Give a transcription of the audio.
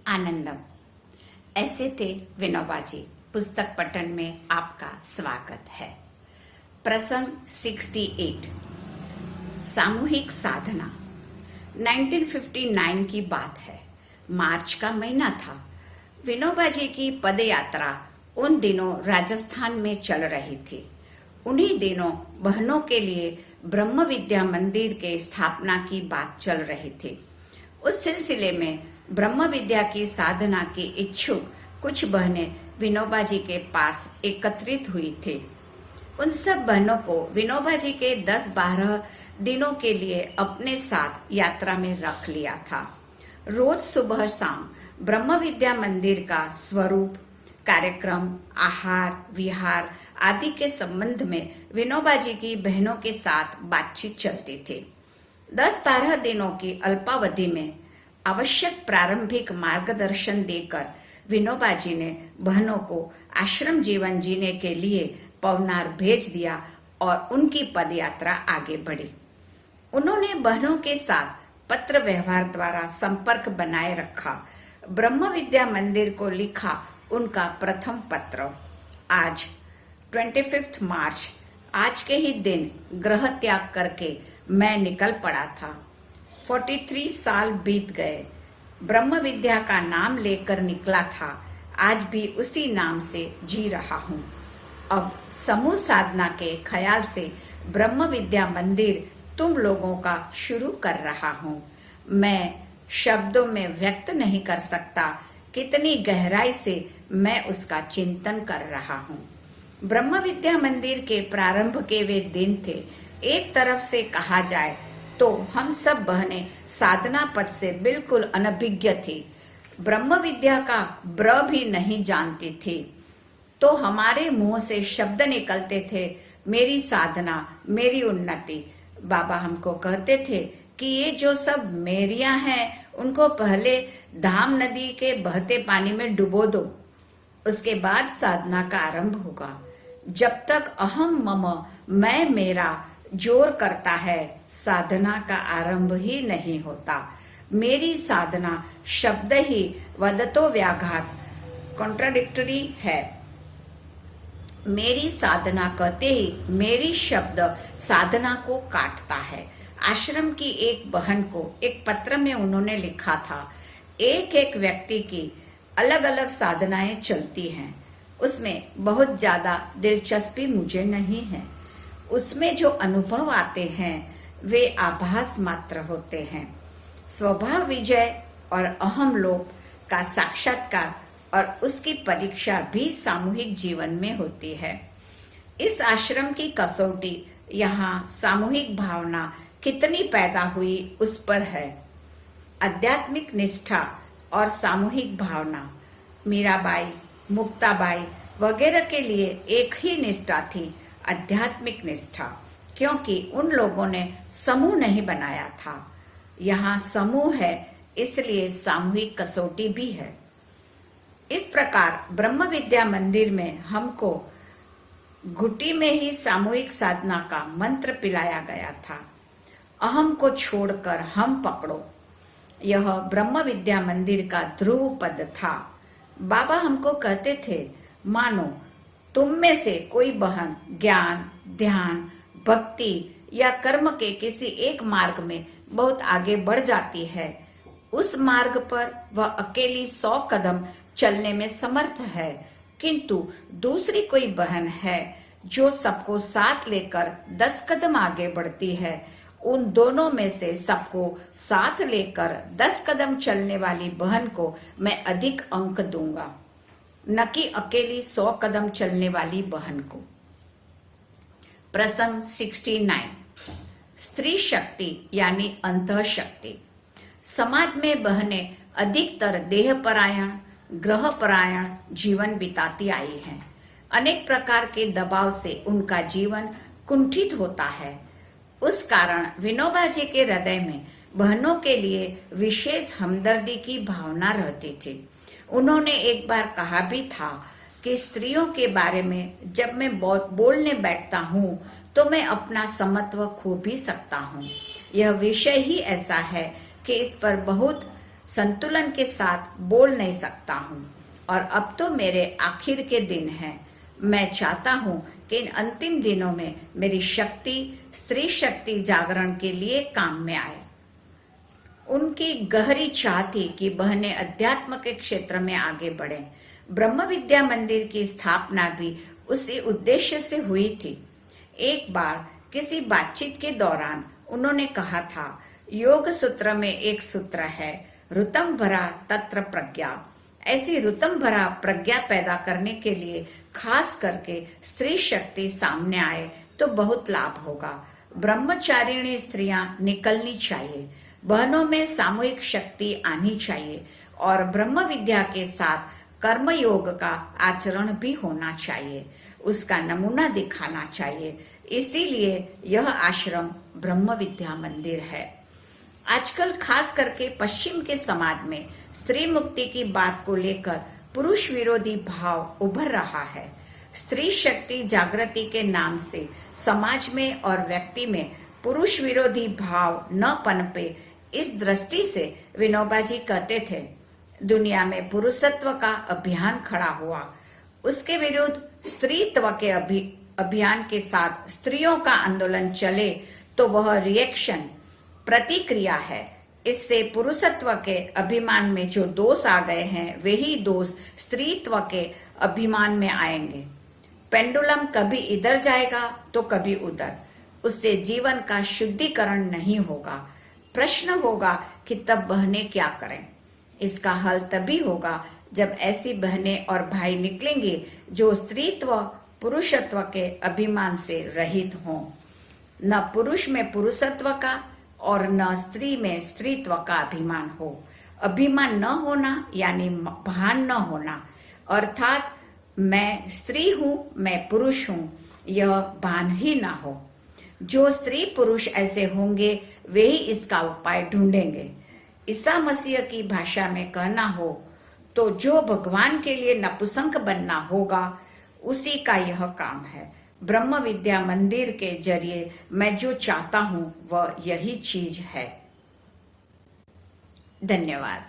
आनंदम। ऐसे थे विनोबा जी। पुस्तक पठन में आपका स्वागत है। प्रसंग 68, सामूहिक साधना। 1959 की बात है। मार्च का महीना था। विनोबा जी की पद यात्रा उन दिनों राजस्थान में चल रही थी। उन्हीं दिनों बहनों के लिए ब्रह्म विद्या मंदिर के स्थापना की बात चल रही थी। उस सिलसिले में ब्रह्म विद्या की साधना की इच्छुक कुछ बहनें विनोबा जी के पास एकत्रित हुई थी। उन सब बहनों को विनोबा जी के 10-12 दिनों के लिए अपने साथ यात्रा में रख लिया था। रोज सुबह शाम ब्रह्म विद्या मंदिर का स्वरूप, कार्यक्रम, आहार विहार आदि के संबंध में विनोबा जी की बहनों के साथ बातचीत चलती थी। 10-12 दिनों की अल्पावधि में आवश्यक प्रारंभिक मार्गदर्शन देकर विनोबा जी ने बहनों को आश्रम जीवन जीने के लिए पवनार भेज दिया और उनकी पदयात्रा आगे बढ़ी। उन्होंने बहनों के साथ पत्र व्यवहार द्वारा संपर्क बनाए रखा। ब्रह्म विद्या मंदिर को लिखा उनका प्रथम पत्र। आज 25 मार्च, आज के ही दिन ग्रह त्याग करके मैं निकल पड़ा था। 43 साल बीत गए। ब्रह्म विद्या का नाम लेकर निकला था। आज भी उसी नाम से जी रहा हूँ। अब समूह साधना के ख्याल से ब्रह्म विद्या मंदिर तुम लोगों का शुरू कर रहा हूँ। मैं शब्दों में व्यक्त नहीं कर सकता कितनी गहराई से मैं उसका चिंतन कर रहा हूँ। ब्रह्म विद्या मंदिर के प्रारंभ के वे दिन थे। एक तरफ से कहा जाए तो हम सब बहनें साधना पद से बिल्कुल अनभिज्ञ थी। ब्रह्म विद्या का ब्र भी नहीं जानती थी। तो हमारे मुंह से शब्द निकलते थे, मेरी साधना, मेरी उन्नति। बाबा हमको कहते थे कि ये जो सब मेरियां हैं उनको पहले धाम नदी के बहते पानी में डुबो दो, उसके बाद साधना का आरंभ होगा। जब तक अहम मम, मैं मेरा जोर करता है, साधना का आरंभ ही नहीं होता। मेरी साधना शब्द ही वदतो व्याघात, कॉन्ट्राडिक्टरी है। मेरी साधना कहते ही मेरी शब्द साधना को काटता है। आश्रम की एक बहन को एक पत्र में उन्होंने लिखा था, एक एक व्यक्ति की अलग अलग साधनाएं चलती हैं, उसमें बहुत ज्यादा दिलचस्पी मुझे नहीं है। उसमें जो अनुभव आते हैं वे आभास मात्र होते हैं। स्वभाव विजय और अहम लोप का साक्षात्कार और उसकी परीक्षा भी सामूहिक जीवन में होती है। इस आश्रम की कसौटी यहाँ सामूहिक भावना कितनी पैदा हुई उस पर है। आध्यात्मिक निष्ठा और सामूहिक भावना। मीराबाई, मुक्ताबाई वगैरह के लिए एक ही निष्ठा थी, आध्यात्मिक निष्ठा, क्योंकि उन लोगों ने समूह नहीं बनाया था। यहाँ समूह है, इसलिए सामूहिक कसौटी भी है। इस प्रकार ब्रह्म विद्या मंदिर में हमको घुटी में ही सामूहिक साधना का मंत्र पिलाया गया था। अहम को छोड़कर हम पकड़ो, यह ब्रह्म विद्या मंदिर का ध्रुव पद था। बाबा हमको कहते थे, मानो तुम में से कोई बहन ज्ञान, ध्यान, भक्ति या कर्म के किसी एक मार्ग में बहुत आगे बढ़ जाती है। उस मार्ग पर वह अकेली 100 कदम चलने में समर्थ है, किंतु दूसरी कोई बहन है जो सबको साथ लेकर 10 कदम आगे बढ़ती है। उन दोनों में से सबको साथ लेकर 10 कदम चलने वाली बहन को मैं अधिक अंक दूंगा, न कि अकेली 100 कदम चलने वाली बहन को। प्रसंग 69, स्त्री शक्ति यानी अंतः शक्ति। समाज में बहनें अधिकतर देहपरायण, ग्रहपरायण जीवन बिताती आई हैं। अनेक प्रकार के दबाव से उनका जीवन कुंठित होता है। उस कारण विनोबा जी के हृदय में बहनों के लिए विशेष हमदर्दी की भावना रहती थी। उन्होंने एक बार कहा भी था कि स्त्रियों के बारे में जब मैं बोलने बैठता हूँ तो मैं अपना समत्व खो भी सकता हूँ। यह विषय ही ऐसा है कि इस पर बहुत संतुलन के साथ बोल नहीं सकता हूँ और अब तो मेरे आखिर के दिन हैं। मैं चाहता हूँ कि इन अंतिम दिनों में मेरी शक्ति, स्त्री शक्ति जागरण के लिए काम में आए। उनकी गहरी चाह थी कि बहनें अध्यात्म के क्षेत्र में आगे बढ़ें। ब्रह्म विद्या मंदिर की स्थापना भी उसी उद्देश्य से हुई थी। एक बार किसी बातचीत के दौरान उन्होंने कहा था, योग सूत्र में एक सूत्र है, ऋतम भरा तत्र प्रज्ञा। ऐसी ऋतम भरा प्रज्ञा पैदा करने के लिए खास करके स्त्री शक्ति सामने आए तो बहुत लाभ होगा। ब्रह्मचारिणी स्त्रियां निकलनी चाहिए, बहनों में सामूहिक शक्ति आनी चाहिए और ब्रह्म विद्या के साथ कर्म योग का आचरण भी होना चाहिए, उसका नमूना दिखाना चाहिए। इसीलिए यह आश्रम ब्रह्म विद्या मंदिर है। आजकल खास करके पश्चिम के समाज में स्त्री मुक्ति की बात को लेकर पुरुष विरोधी भाव उभर रहा है। स्त्री शक्ति जागृति के नाम से समाज में और व्यक्ति में पुरुष विरोधी भाव न पनपे, इस दृष्टि से विनोबा जी कहते थे, दुनिया में पुरुषत्व का अभियान खड़ा हुआ, उसके विरुद्ध स्त्रीत्व के अभियान के साथ स्त्रियों का आंदोलन चले तो वह रिएक्शन, प्रतिक्रिया है। इससे पुरुषत्व के अभिमान में जो दोष आ गए हैं वही दोष स्त्रीत्व के अभिमान में आएंगे। पेंडुलम कभी इधर जाएगा तो कभी उधर, उससे जीवन का शुद्धिकरण नहीं होगा। प्रश्न होगा कि तब बहनें क्या करें। इसका हल तभी होगा जब ऐसी बहनें और भाई निकलेंगे जो स्त्रीत्व पुरुषत्व के अभिमान से रहित हों। न पुरुष में पुरुषत्व का और न स्त्री में स्त्रीत्व का अभिमान हो। अभिमान न होना यानी भान न होना, अर्थात मैं स्त्री हूँ, मैं पुरुष हूँ, यह भान ही ना हो। जो स्त्री पुरुष ऐसे होंगे वे ही इसका उपाय ढूंढेंगे। ईसा मसीह की भाषा में कहना हो तो जो भगवान के लिए नपुंसक बनना होगा, उसी का यह काम है। ब्रह्म विद्या मंदिर के जरिए मैं जो चाहता हूं वह यही चीज है। धन्यवाद।